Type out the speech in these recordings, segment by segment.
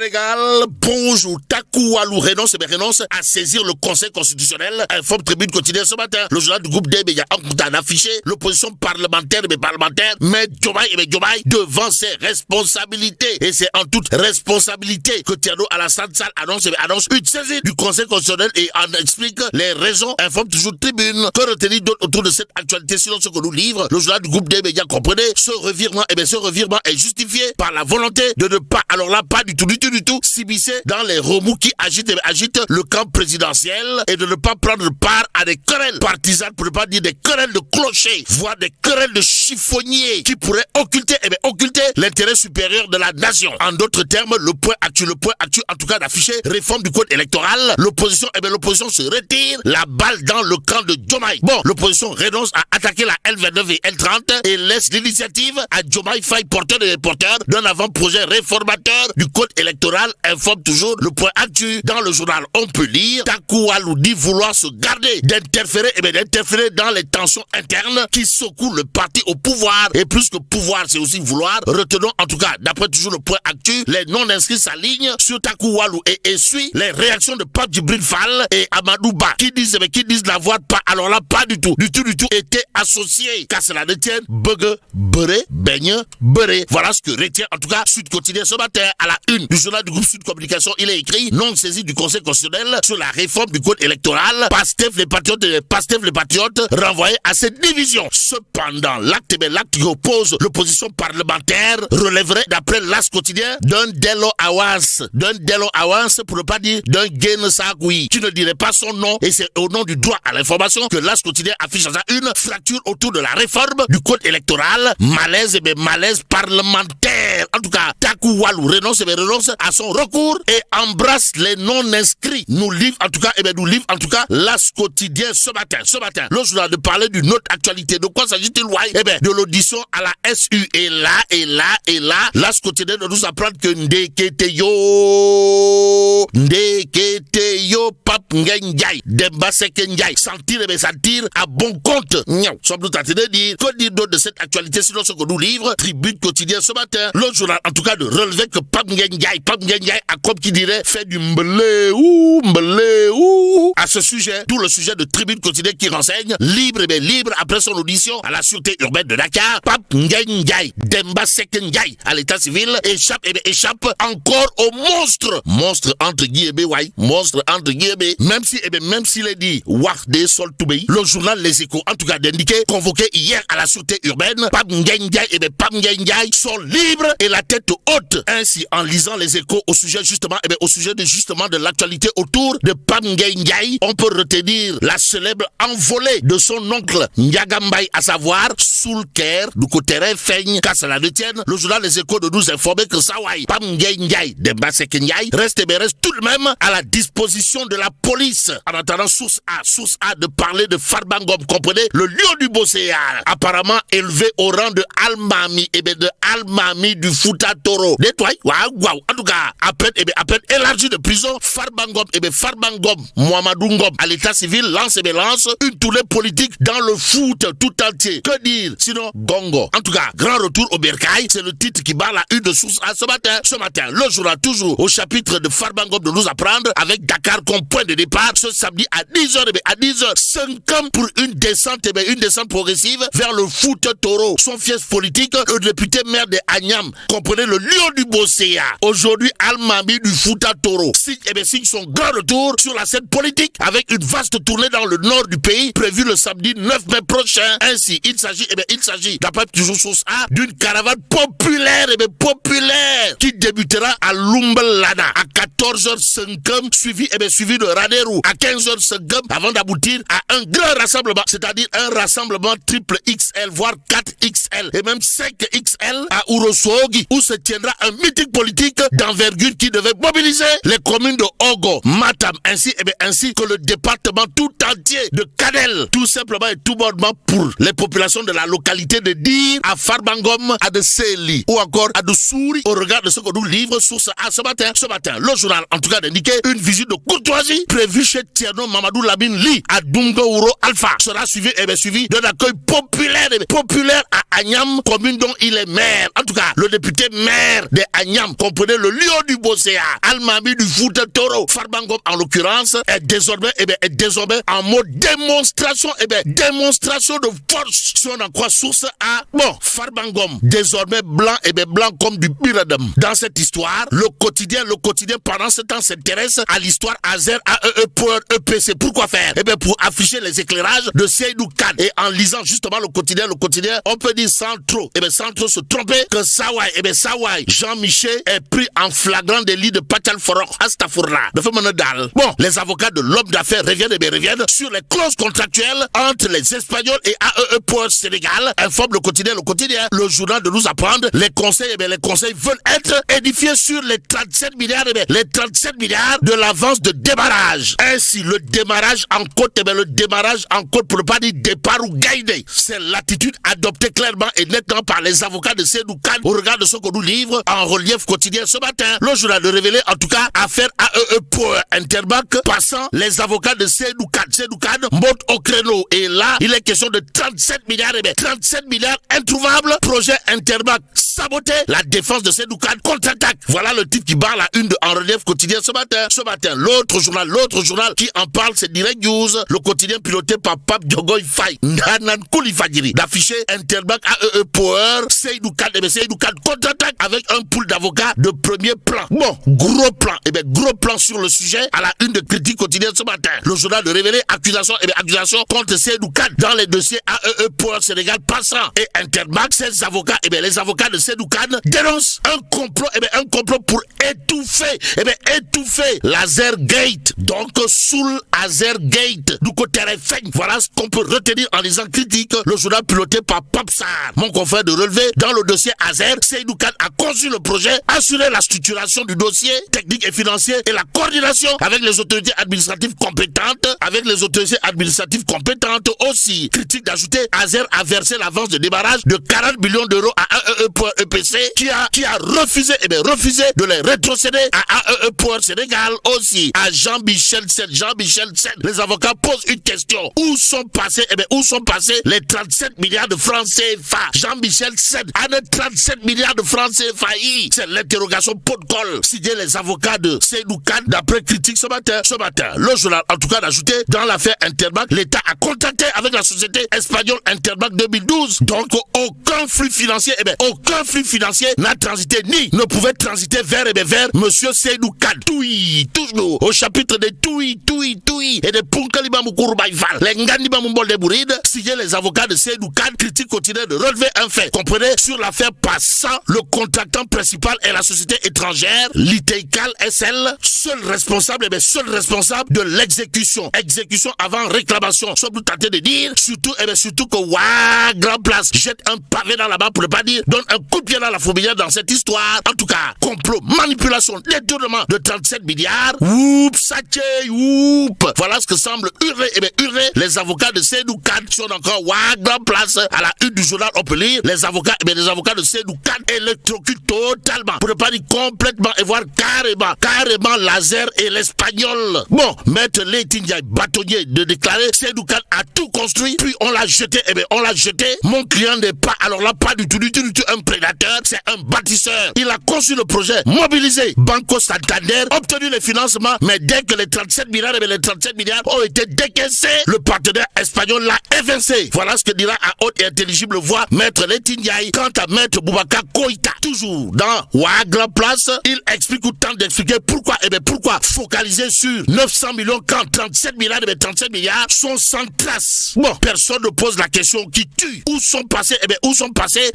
Sénégal, bonjour. Takou Walou renonce à saisir le Conseil constitutionnel. Informe Tribune quotidienne ce matin. Le journal du groupe DB a affiché l'opposition parlementaire met Diomaye devant ses responsabilités. Et c'est en toute responsabilité que Thierno Alassane Sall annonce une saisie du Conseil constitutionnel et en explique les raisons. Informe toujours Tribune. Que retenir d'autre autour de cette actualité sinon ce que nous livre le journal du groupe DB? Comprenez, ce revirement est justifié par la volonté de ne pas, alors là, pas du tout, s'immiscer dans les remous qui agitent le camp présidentiel et de ne pas prendre part à des querelles partisanes, pour ne pas dire des querelles de clochers, voire des querelles de chiffonniers qui pourraient occulter l'intérêt supérieur de la nation. En d'autres termes, le point actuel, en tout cas d'afficher réforme du code électoral. L'opposition se retire la balle dans le camp de Diomaye. Bon, l'opposition renonce à attaquer la L29 et L30 et laisse l'initiative à Diomaye Faye, porteur d'un avant-projet réformateur du code électoral. Informe toujours le point actu dans le journal. On peut lire Takou Walou dit vouloir se garder d'interférer dans les tensions internes qui secouent le parti au pouvoir. Et plus que pouvoir, c'est aussi vouloir. Retenons en tout cas, d'après toujours le point actu, les non-inscrits s'alignent sur Takou Walou et suit les réactions de Pape Djibril Fall et Amadou Ba qui disent n'avoir pas, alors là, pas du tout, été associés. Qu'à cela ne tienne, Bege, Bere, Beigne, Bere. Voilà ce que retient en tout cas Sud Quotidien ce matin à la une du journal du groupe Sud Communication. Il est écrit non saisie du Conseil constitutionnel sur la réforme du code électoral. Pastef les patriotes renvoyés à cette division. Cependant, l'acte qui oppose l'opposition parlementaire relèverait d'après l'As quotidien d'un Delo Awans, pour ne pas dire d'un Gen Sakoui, qui ne dirait pas son nom, et c'est au nom du droit à l'information que l'As quotidien affiche une fracture autour de la réforme du code électoral. Malaise parlementaire. En tout cas, Takou Walou renonce à son recours et embrasse les non-inscrits. Nous livre en tout cas l'As quotidien ce matin. Le journal de parler d'une autre actualité. De quoi s'agit-il? De l'audition à la SU. Et là, l'As quotidien de nous apprendre que Ndeketeyo Pape Ndiaye, Demba Seke Ndiaye, sentir à bon compte. Sommes-nous tentés de dire, que dire d'autre de cette actualité sinon ce que nous livre Tribune quotidien ce matin. Le journal en tout cas de relever que Pape Ndiaye a comme qui dirait fait du mbelé ou à ce sujet, tout le sujet de Tribune quotidien qui renseigne libre après son audition à la sûreté urbaine de Dakar. Pape Ndiaye, Demba Seke Ndiaye à l'état civil échappe encore au monstre entre guillemets, même s'il est dit Wardé Sol Toubei. Le journal Les Échos en tout cas d'indiquer convoqué hier à la sûreté urbaine, Pape Ndiaye sont libres et la tête haute. Ainsi, en lisant Les Échos au sujet de l'actualité autour de Pape Ndiaye, on peut retenir la célèbre envolée de son oncle Ndiagambaye, à savoir Soulker du côté Feigne. Qu'à cela ne tienne, le journal Les Échos de nous informer que Sawai Pape Ndiaye Demba Seke Ndiaye reste tout de même à la disposition de la police. En attendant, source A de parler de Farbangom, comprenez, le lion du Bosséa, apparemment élevé au rang de Almami du Fouta Toro. Nettoie, waouh. En tout cas, à peine élargi de prison, Farbangom, Mohamedou Ngom, à l'état civil, lance une tournée politique dans le foot tout entier. Que dire? Sinon, Gongo. En tout cas, grand retour au Bercail, c'est le titre qui bat la une de source A ce matin. Le journal toujours au chapitre de Farbangom de nous apprendre avec Dakar comme point de départ ce samedi à 10h, 5 ans pour une descente progressive vers le foot Toro. Son fief politique, le député maire de Agnam, comprenez le lion du Bosséa. Aujourd'hui, Almami du Fouta Toro signe son grand retour sur la scène politique avec une vaste tournée dans le nord du pays prévue le samedi 9 mai prochain. Ainsi, il s'agit, d'après toujours source A, d'une caravane populaire qui débutera à Lumbelana à 14h05, suivi de Raderou à 15h05 avant d'aboutir à un grand rassemblement, c'est-à-dire un rassemblement triple XL, voire 4XL et même 5XL à Ourossogui, où se tiendra un meeting politique d'envergure qui devait mobiliser les communes de Ogo, Matam, ainsi que le département tout entier de Kanel, tout simplement et tout bonnement pour les populations de la localité de Dir, à Farbangom, à de Seli ou encore à de Souri, au regard de ce que nous livre source A ce matin. Le journal en tout cas d'indiquer une visite de courtoisie prévue chez Thierno Mamadou Lamine Li à Dungo Alpha sera suivi d'un accueil populaire à Agnam, commune dont il est maire. En tout cas, le député maire père des Agnam, comprenez le lion du Bosséa, Almami du Fouta Toro, Farba Ngom en l'occurrence, est désormais en mode démonstration, démonstration de force. Si on en croit source à, Farba Ngom, désormais blanc, blanc comme du Biradam. Dans cette histoire, le quotidien, pendant ce temps, s'intéresse à l'histoire Azer AEE pour EPC. Pourquoi faire? Pour afficher les éclairages de Seydou Kane. Et en lisant justement le quotidien, on peut dire sans trop se tromper, que Sawai, Jean-Michel est pris en flagrant délit de Pachal Forok, Astafourla, de Femenadal. Les avocats de l'homme d'affaires reviennent sur les clauses contractuelles entre les Espagnols et AEE pour Sénégal. Informe le quotidien. Le journal de nous apprendre, les conseils veulent être édifiés sur les 37 milliards, de l'avance de démarrage. Ainsi, le démarrage en côte, pour ne pas dire départ ou guide. C'est l'attitude adoptée clairement et nettement par les avocats de Seydou Kane au regard de ce qu'on nous livre en relief quotidien ce matin. Le journal de révéler, en tout cas, affaire AEE pour Interbank, passant les avocats de Seydou Kane montent au créneau. Et là, il est question de 37 milliards, 37 milliards introuvables. Projet Interbank saboté, la défense de Seydou Kane contre-attaque. Voilà le titre qui barre la une de en relief quotidien ce matin. L'autre journal qui en parle, c'est Direct News, le quotidien piloté par Pape Diogoy Faye, Nanan Koulifadjiri, d'afficher Interbank AEE Power, Seydou Kane contre-attaque avec un pool d'avocats de premier plan. Gros plan sur le sujet à la une de Critique quotidienne ce matin. Le journal de révéler accusation contre Seydou Kane dans les dossiers AEE Power Sénégal passant et Interbank. Ces avocats, les avocats de Seydou Kane dénoncent un complot pour étouffer Laser Gate. Donc, sous Laser Gate, du côté RFN. Voilà ce qu'on peut retenir en lisant Critique, le journal piloté par Papsar. Mon confrère de relever, dans le dossier Azer, Seydou Kane a conçu le projet, assuré la structuration du dossier, technique et financier, et la coordination avec les autorités administratives compétentes, aussi. Critique d'ajouter, Azer a versé l'avance de démarrage de 40 millions d'euros à AEE pour EPC, qui a refusé de les rétrocéder à AEE pour Sénégal, aussi. À Jean-Michel Sen. Les avocats posent une question. Où sont passés les 37 milliards de francs CFA? Jean-Michel Sen a 37 milliards de francs CFA. C'est l'interrogation pot de colle. Signé les avocats de Seydou Kane d'après Critique ce matin. Le journal, en tout cas, d'ajouter, dans l'affaire Interbank, l'État a contacté avec la société espagnole Interbank 2012. Donc, aucun flux financier n'a transité ni ne pouvait transiter vers monsieur Seydou Kane. Toujours au chapitre des Toui et des Punkaliba Moukourbaïval. Les Nganiba Moumbol de Bouride, signé les avocats de Seydou Kane. Critique continue de relever un fait. Comprenez, sur l'affaire passant, le contractant principal est la société étrangère, l'Iteikal SL, seul responsable de l'exécution. Exécution avant réclamation. Soit vous tentez de dire, surtout que Grand Place jette un pavé dans la main pour ne pas dire, donne un coup de pied dans la fourmilière dans cette histoire. En tout cas, complot, manipulation, détournement de 37 milliards. Voilà ce que semble hurler les avocats de Seydou Kane. Sont encore Grand Place à la une du journal. On peut lire les avocats de Seydou Kane électrocutent totalement, pour ne pas dire complètement, et voir carrément Laser et l'Espagnol. Maître Letindiaï, bâtonnier, de déclarer Seydou Kane a tout construit, puis on l'a jeté. Mon client n'est pas, alors là, pas du tout un prédateur, c'est un bâtisseur. Il a conçu le projet, mobilisé Banco Santander, obtenu les financements, mais dès que les 37 milliards ont été décaissés, le partenaire espagnol l'a évincé. Voilà ce que dira à haute et intelligible voix Maître Letindiaï. Quant à Maître Boubacar Koïta, toujours dans Grand Place, il explique ou tente d'expliquer pourquoi focaliser sur 900 millions quand 37 milliards sont sans trace. Personne ne pose la question qui tue. Où sont passés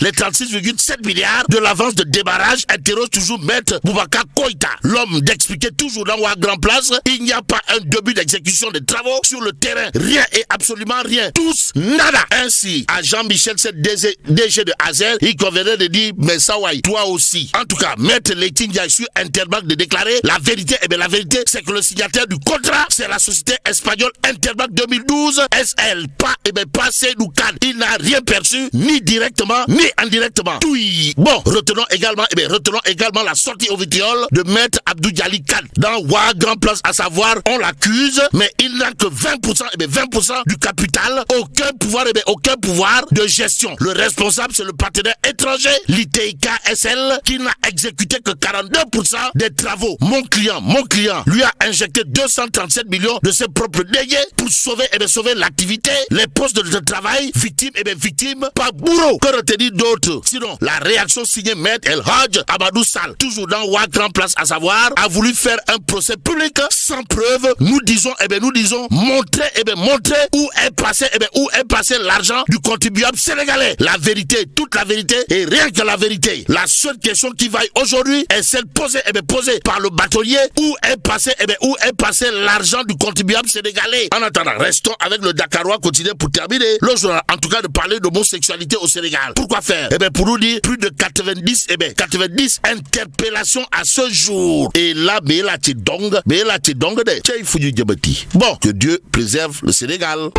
les 36,7 milliards de l'avance de démarrage? Interroge toujours Maître Boubacar Koïta. L'homme d'expliquer toujours dans Grand Place, il n'y a pas un début d'exécution des travaux sur le terrain. Rien et absolument rien. Tous, nada. Ainsi, à Jean-Michel, cette DG de Azer, il convenait de dire, mais Sawai, toi aussi. En tout cas, Maître Letindiaï sur Interbank de déclarer la vérité. La vérité, c'est que le signataire du contrat, c'est la société espagnole Interbank 2012 SL. Pas Seydou Kane. Il n'a rien perçu, ni directement, ni indirectement. Retenons également la sortie au vitriol de Maître Abdou Diali Kane dans Grand Place, à savoir, on l'accuse, mais il n'a que 20% du capital, aucun pouvoir de gestion. Le responsable, c'est le partenaire étranger, l'ITIK celle qui n'a exécuté que 42% des travaux. Mon client lui a injecté 237 millions de ses propres deniers pour sauver l'activité, les postes de travail, victimes par bourreau. Que retenir d'autre? Sinon, la réaction signée Maître El Hadj Amadou Sall, toujours dans Ouad Grand Place à savoir, a voulu faire un procès public sans preuve. Nous disons montrer où est passé l'argent du contribuable sénégalais. La vérité, toute la vérité et rien que la vérité. La seule question qui vaille aujourd'hui est celle posée par le bâtonnier. Où est passé l'argent du contribuable sénégalais? En attendant, restons avec le Dakarois quotidien pour terminer le journal, en tout cas de parler d'homosexualité au Sénégal. Pourquoi faire? Pour nous dire plus de 90 interpellations à ce jour. Et là, bon, que Dieu préserve le Sénégal.